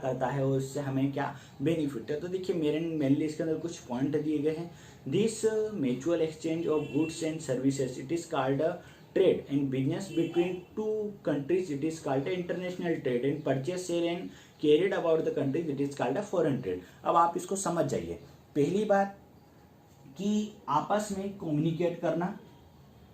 करता है और उससे हमें क्या बेनिफिट है। तो देखिए मेरे मेनली इसके अंदर कुछ पॉइंट दिए गए हैं। This mutual exchange of goods and services it is called trade and business between two countries it is called international trade and purchase sale and carried about the countries it is called foreign trade. अब आप इसको समझ जाइए। पहली बात कि आपस में कम्युनिकेट करना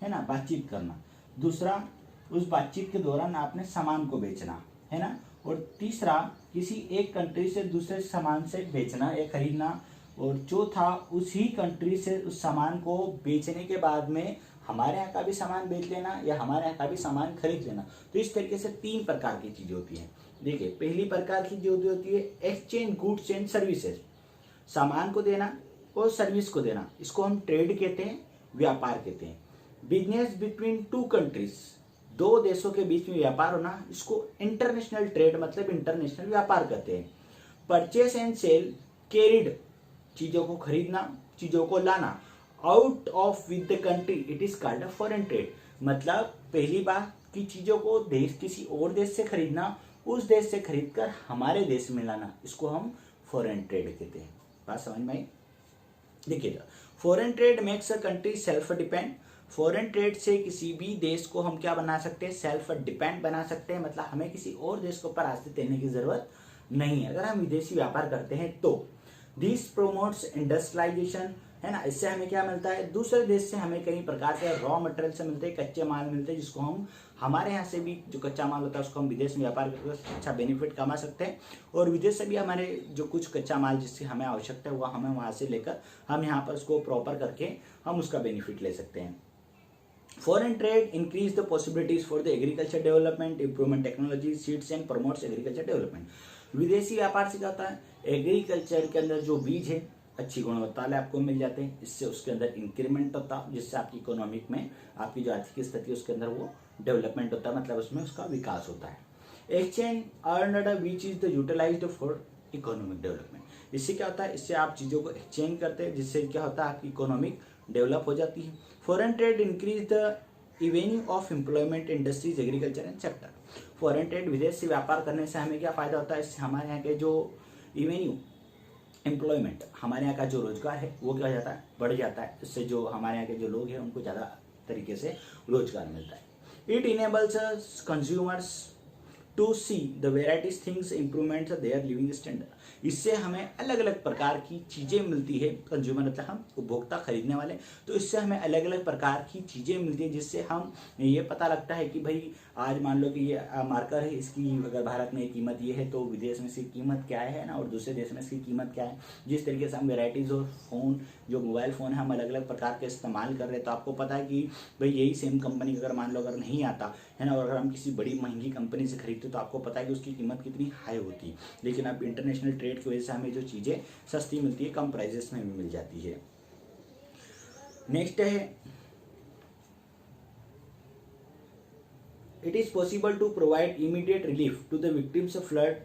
है ना, बातचीत करना। दूसरा, उस बातचीत के दौरान आपने सामान को बेचना है ना। और तीसरा, किसी एक कंट्री से दूसरे सामान से बेचना या खरीदना। और चौथा, उसी कंट्री से उस सामान को बेचने के बाद में हमारे यहाँ का भी सामान बेच लेना या हमारे यहाँ का भी सामान खरीद लेना। तो इस तरीके से 3 प्रकार की चीजें होती हैं। देखिए पहली प्रकार की जो होती है एक्सचेंज गुड्स एंड सर्विसेज, सामान को देना और सर्विस को देना, इसको हम ट्रेड कहते हैं, व्यापार कहते हैं। बिजनेस बिटवीन टू कंट्रीज, 2 देशों के बीच में व्यापार होना, इसको इंटरनेशनल ट्रेड मतलब इंटरनेशनल व्यापार कहते हैं। परचेस एंड सेल कैरिड, चीजों को खरीदना, चीजों को लाना, out of with the country it is called a foreign trade. मतलब पहली बात कि चीजों को देश किसी और देश से खरीदना, उस देश से खरीदकर हमारे देश में लाना, इसको हम फॉरेन ट्रेड कहते हैं। बात समझ में आई? देखिएगा, foreign trade makes a country self depend. Foreign trade से किसी भी देश को हम क्या बना सकते हैं, सेल्फ डिपेंड बना सकते हैं। मतलब हमें किसी और देश के ऊपर आश्रित रहने की जरूरत नहीं है अगर हम विदेशी व्यापार करते हैं तो। दिस प्रोमोट्स इंडस्ट्रियलाइजेशन, है ना। इससे हमें क्या मिलता है, दूसरे देश से हमें कई प्रकार के रॉ मटेरियल से मिलते हैं, कच्चे माल मिलते हैं, जिसको हम हमारे यहाँ से भी जो कच्चा माल होता है उसको हम विदेश में व्यापार करके अच्छा बेनिफिट कमा सकते हैं। और विदेश से भी हमारे जो कुछ कच्चा माल जिससे हमें आवश्यकता है वह हमें वहाँ से लेकर हम यहाँ पर उसको प्रॉपर करके हम उसका बेनिफिट ले सकते हैं। Foreign trade increase the possibilities for the agriculture development, improvement technology, seeds and promotes agriculture development. विदेशी व्यापार से क्या होता है, एग्रीकल्चर के अंदर जो बीज है अच्छी गुणवत्ता वाले आपको मिल जाते हैं, इससे उसके अंदर इंक्रीमेंट होता है, जिससे आपकी इकोनॉमिक में आपकी जो आर्थिक स्थिति है उसके अंदर वो डेवलपमेंट होता है, मतलब उसमें उसका विकास होता है। Exchange earned which is the utilised for economic development. इससे क्या होता है, इससे आप चीज़ों को एक्सचेंज करते हैं, जिससे क्या होता है आपकी इकोनॉमिक डेवलप हो जाती है। Foreign trade increase the evening of employment industries agriculture and sector. Foreign trade विदेश से व्यापार करने से हमें क्या फायदा होता है, इससे हमारे यहाँ के जो इवेन्यू एम्प्लॉयमेंट, हमारे यहाँ का जो रोजगार है वो क्या हो जाता है, बढ़ जाता है। इससे जो हमारे यहाँ के जो लोग हैं उनको ज़्यादा तरीके से रोजगार मिलता है। It enables consumers to see the varieties things improvement their living standard. इससे हमें अलग अलग प्रकार की चीज़ें मिलती है, कंज्यूमर मतलब हम उपभोक्ता खरीदने वाले, तो इससे हमें अलग अलग प्रकार की चीज़ें मिलती है, जिससे हम ये पता लगता है कि भाई आज मान लो कि ये मार्कर है, इसकी अगर भारत में कीमत ये है तो विदेश में इसकी कीमत क्या है ना, और दूसरे देश में इसकी कीमत क्या है। जिस तरीके से हम वेराइटीज़ और फ़ोन, जो मोबाइल फ़ोन है हम अलग अलग प्रकार के इस्तेमाल कर रहे हैं, तो आपको पता है कि भाई यही सेम कंपनी का अगर मान लो अगर नहीं आता है ना, और अगर हम किसी बड़ी महंगी कंपनी से खरीदते तो आपको पता है कि उसकी कीमत कितनी हाई होती है। लेकिन अब इंटरनेशनल ट्रेड की वजह से हमें जो चीज़ें सस्ती मिलती है, कम प्राइजेस में भी मिल जाती है। नेक्स्ट है, it is possible to provide immediate relief to the victims of flood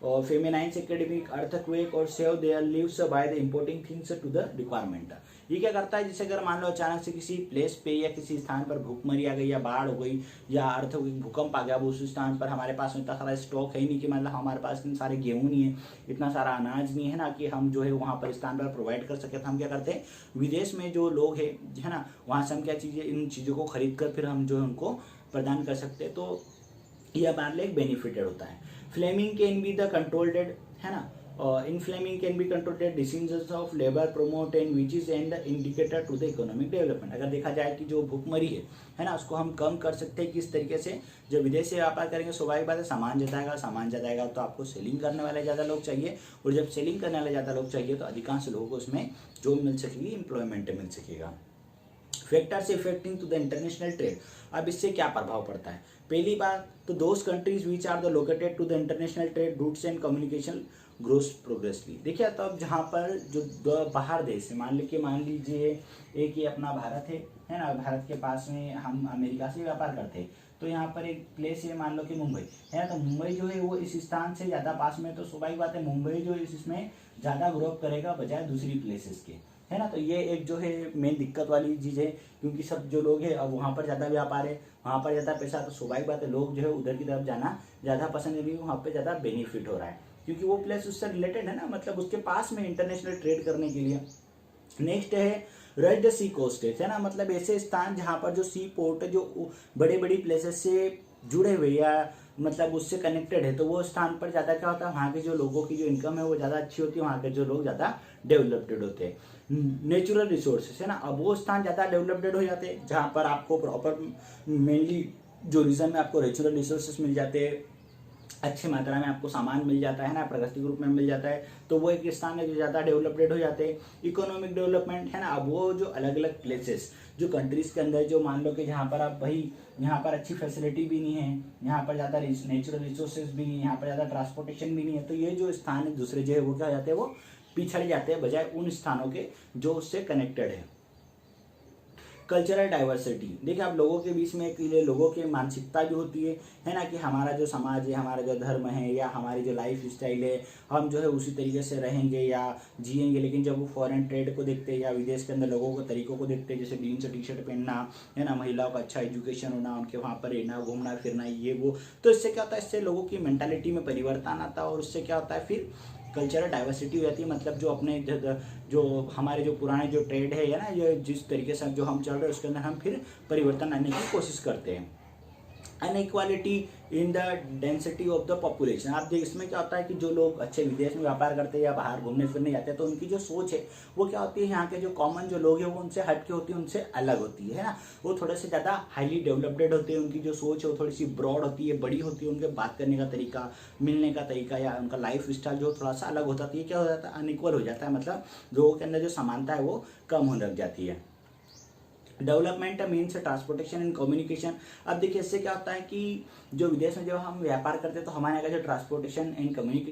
or feminine epidemic, earthquake or save their lives by the importing things to the requirement। ये क्या करता है, जैसे अगर मान लो अचानक से किसी प्लेस पे या किसी स्थान पर भूखमरी आ गई या बाढ़ हो गई या भूकंप आ गया, वो उस स्थान पर हमारे पास इतना सारा स्टॉक है ही नहीं कि मतलब हमारे पास इतने सारे गेहूँ नहीं है, इतना सारा अनाज नहीं है ना कि हम जो है वहाँ पर स्थान पर प्रोवाइड कर सके, तो हम क्या करते हैं, विदेश में जो लोग है ना, वहाँ से हम क्या चीज़ें, इन चीज़ों को खरीद कर फिर हम जो है उनको प्रदान कर सकते हैं। तो यह हमारे लिए एक बेनिफिटेड होता है। Flaming can be the controlled, है ना, in flaming can be controlled decisions of labour promote and witches and indicator to the economic development. अगर देखा जाए कि जो भूखमरी है ना, उसको हम कम कर सकते हैं किस तरीके से, जब विदेश से व्यापार करेंगे स्वाभाविक बात है सामान ज़्यादा आएगा तो आपको सेलिंग करने वाले ज़्यादा लोग चाहिए, और जब सेलिंग करने वाले ज़्यादा लोग चाहिए तो अधिकांश लोगों को उसमें जो मिल सकेगी, एम्प्लॉयमेंट मिल सकेगा। Factors affecting to the international trade. अब इससे क्या प्रभाव पड़ता है, पहली बात तो those countries which are the located to the international trade routes and communication grows progressively. देखिए तो अब जहाँ पर जो बाहर देश है, मान लीजिए एक ये अपना भारत है ना, भारत के पास में हम अमेरिका से व्यापार करते हैं, तो यहाँ पर एक प्लेस है मान लो कि मुंबई है ना, तो मुंबई जो है वो इस स्थान से ज़्यादा पास में, तो स्वाभाविक बात है मुंबई जो इसमें ज़्यादा ग्रोथ करेगा बजाय दूसरी प्लेसेस के, है ना। तो ये एक जो है मेन दिक्कत वाली चीज़ है, क्योंकि सब जो लोग हैं अब वहाँ पर ज़्यादा व्यापार है, वहाँ पर ज़्यादा पैसा, तो स्वाभाविक बात है लोग जो है उधर की तरफ जाना ज़्यादा पसंद है, क्योंकि वहाँ पर ज़्यादा बेनिफिट हो रहा है, क्योंकि वो प्लेस उससे रिलेटेड है ना, मतलब उसके पास में इंटरनेशनल ट्रेड करने के लिए। नेक्स्ट है रश द सी कोस्ट है ना, मतलब ऐसे स्थान जहाँ पर जो सी पोर्ट है, जो बड़े बड़ी प्लेसेस से जुड़े हुए या मतलब उससे कनेक्टेड है, तो वो स्थान पर ज़्यादा क्या होता है, वहाँ के जो लोगों की जो इनकम है वो ज़्यादा अच्छी होती है, वहाँ के जो लोग ज़्यादा डेवलप्ड होते हैं। नेचुरल रिसोर्सेस है ना, अब वो स्थान ज़्यादा डेवलप्ड हो जाते हैं जहाँ पर आपको प्रॉपर मेनली जो रीजन में आपको नेचुरल रिसोर्सेस मिल जाते हैं, अच्छी मात्रा में आपको सामान मिल जाता है ना, प्राकृतिक रूप में मिल जाता है, तो वो एक स्थान है जो ज़्यादा डेवलप्ड हो जाते हैं। इकोनॉमिक डेवलपमेंट है ना, अब वो जो अलग अलग प्लेसेस जो कंट्रीज़ के अंदर जो मान लो कि जहाँ पर आप भाई यहाँ पर अच्छी फैसिलिटी भी नहीं है, यहाँ पर ज़्यादा नेचुरल रिसोर्सेज भी नहीं है, यहाँ पर ज़्यादा ट्रांसपोर्टेशन भी नहीं है, तो ये जो स्थान है दूसरे जो है वो क्या हो जाते हैं, वो पिछड़ जाते हैं बजाय उन स्थानों के जो उससे कनेक्टेड है। कल्चरल डाइवर्सिटी, देखिए आप लोगों के बीच में एक लोगों की मानसिकता जो होती है ना, कि हमारा जो समाज है, हमारा जो धर्म है या हमारी जो लाइफ स्टाइल है, हम जो है उसी तरीके से रहेंगे या जिएंगे, लेकिन जब वो फॉरेन ट्रेड को देखते हैं या विदेश के अंदर लोगों के तरीकों को देखते हैं, जैसे जीन्स टी शर्ट पहनना है ना, महिलाओं का अच्छा एजुकेशन होना, उनके वहाँ पर रहना, घूमना फिरना, ये वो, तो इससे क्या होता है, इससे लोगों की मेंटालिटी में परिवर्तन आता है, और उससे क्या होता है फिर कल्चरल डाइवर्सिटी हो जाती है, मतलब जो अपने जो हमारे जो पुराने जो ट्रेड है ना, ये जिस तरीके से जो हम चल रहे हैं उसके अंदर हम फिर परिवर्तन आने की कोशिश करते हैं। Inequality in the density of the population, आप देख इसमें क्या होता है कि जो लोग अच्छे विदेश में व्यापार करते हैं या बाहर घूमने फिरने जाते हैं, तो उनकी जो सोच है वो क्या होती है, यहाँ के जो कॉमन जो लोग हैं वो उनसे हट के होती है, उनसे अलग होती है ना, वो थोड़े से ज़्यादा हाईली डेवलप्ड होते हैं, उनकी जो सोच है वो थोड़ी सी ब्रॉड होती है, बड़ी होती है, उनके बात करने का तरीका, मिलने का तरीका या उनका लाइफ स्टाइल जो थोड़ा सा अलग होता है, ये क्या हो जाता है, अनइक्वल हो जाता है, मतलब लोगों के अंदर जो समानता है वो कम होने लग जाती है। Development means transportation and communication, अब देखिए इससे क्या होता है कि जो विदेश में जब हम व्यापार करते हैं तो हमारे यहाँ का जो ट्रांसपोर्टेशन एंड कम्युनिकेशन